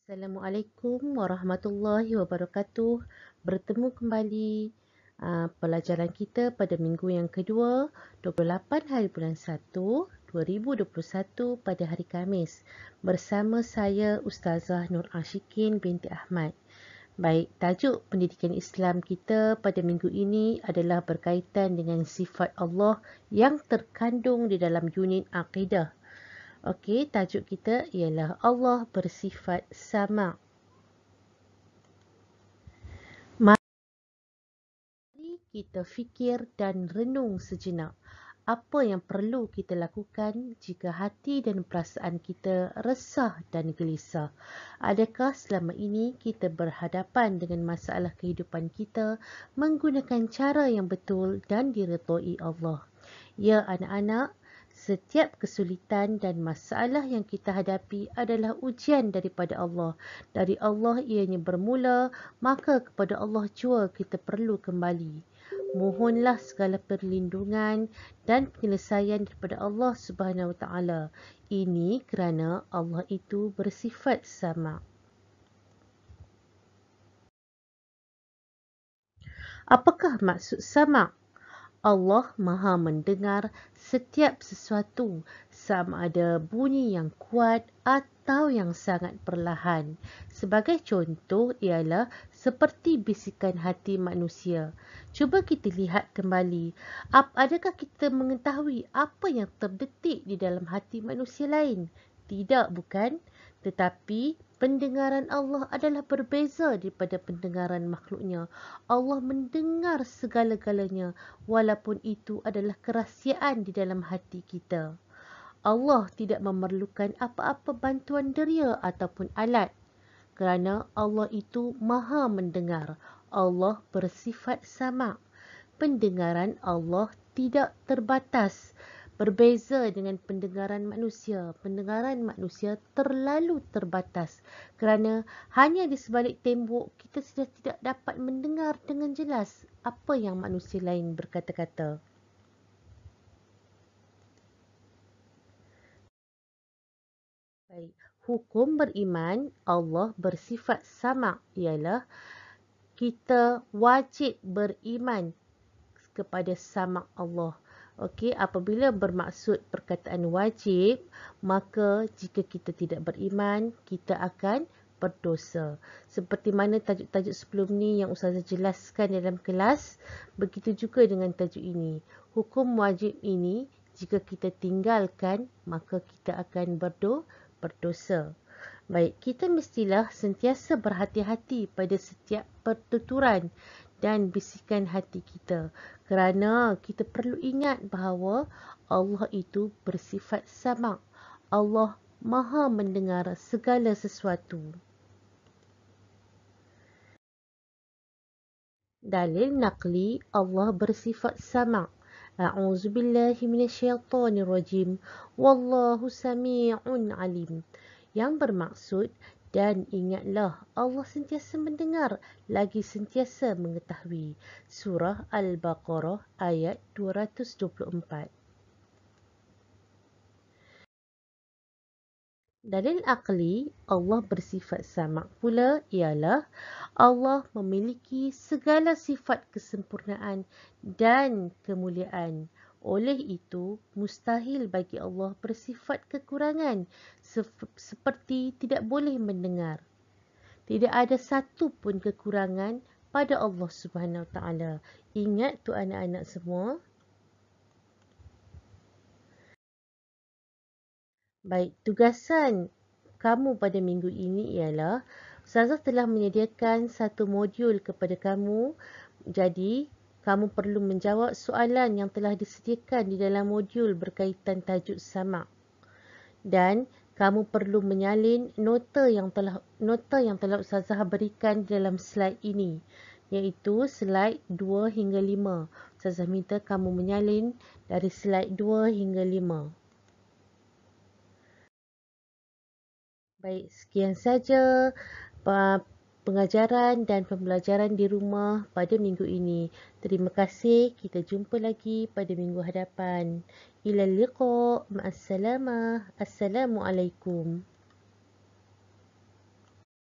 Assalamualaikum warahmatullahi wabarakatuh. Bertemu kembali pelajaran kita pada minggu yang kedua, 28 hari bulan 1, 2021 pada hari Khamis. Bersama saya Ustazah Nur Ashikin binti Ahmad. Baik, tajuk pendidikan Islam kita pada minggu ini adalah berkaitan dengan sifat Allah yang terkandung di dalam unit akidah. Okey, tajuk kita ialah Allah bersifat sama. Mari kita fikir dan renung sejenak. Apa yang perlu kita lakukan jika hati dan perasaan kita resah dan gelisah? Adakah selama ini kita berhadapan dengan masalah kehidupan kita menggunakan cara yang betul dan diredai Allah? Ya anak-anak, setiap kesulitan dan masalah yang kita hadapi adalah ujian daripada Allah. Dari Allah ianya bermula, maka kepada Allah jua kita perlu kembali. Mohonlah segala perlindungan dan penyelesaian daripada Allah Subhanahu Wa Taala. Ini kerana Allah itu bersifat sama. Apakah maksud sama? Allah Maha mendengar setiap sesuatu, sama ada bunyi yang kuat atau yang sangat perlahan. Sebagai contoh ialah seperti bisikan hati manusia. Cuba kita lihat kembali, adakah kita mengetahui apa yang terdetik di dalam hati manusia lain? Tidak, bukan? Tetapi pendengaran Allah adalah berbeza daripada pendengaran makhluknya. Allah mendengar segala-galanya walaupun itu adalah kerahsiaan di dalam hati kita. Allah tidak memerlukan apa-apa bantuan deria ataupun alat kerana Allah itu Maha mendengar. Allah bersifat sama. Pendengaran Allah tidak terbatas. Berbeza dengan pendengaran manusia. Pendengaran manusia terlalu terbatas kerana hanya di sebalik tembok kita sudah tidak dapat mendengar dengan jelas apa yang manusia lain berkata-kata. Baik, hukum beriman Allah bersifat sama ialah kita wajib beriman kepada sama Allah. Okey, apabila bermaksud perkataan wajib, maka jika kita tidak beriman, kita akan berdosa. Seperti mana tajuk-tajuk sebelum ni yang Ustazah jelaskan dalam kelas, begitu juga dengan tajuk ini. Hukum wajib ini, jika kita tinggalkan, maka kita akan berdosa. Baik, kita mestilah sentiasa berhati-hati pada setiap pertuturan dan bisikan hati kita kerana kita perlu ingat bahawa Allah itu bersifat sama. Allah Maha mendengar segala sesuatu. Dalil naqli Allah bersifat sama. A'udzubillahi minasyaitonirrajim. Wallahu sami'un alim. Yang bermaksud, dan ingatlah Allah sentiasa mendengar lagi sentiasa mengetahui. Surah Al-Baqarah ayat 224. Dalil akli Allah bersifat sama pula ialah Allah memiliki segala sifat kesempurnaan dan kemuliaan. Oleh itu, mustahil bagi Allah bersifat kekurangan seperti tidak boleh mendengar. Tidak ada satu pun kekurangan pada Allah Subhanahu Wa Taala. Ingat tu anak-anak semua. Baik, tugasan kamu pada minggu ini ialah Ustazah telah menyediakan satu modul kepada kamu. Jadi, kamu perlu menjawab soalan yang telah disediakan di dalam modul berkaitan tajuk sama. Dan kamu perlu menyalin nota yang telah Ustazah berikan dalam slide ini, iaitu slide 2 hingga 5. Ustazah minta kamu menyalin dari slide 2 hingga 5. Baik, sekian saja pengajaran dan pembelajaran di rumah pada minggu ini. Terima kasih. Kita jumpa lagi pada minggu hadapan. Ilal liqa. Ma'assalamah. Assalamualaikum.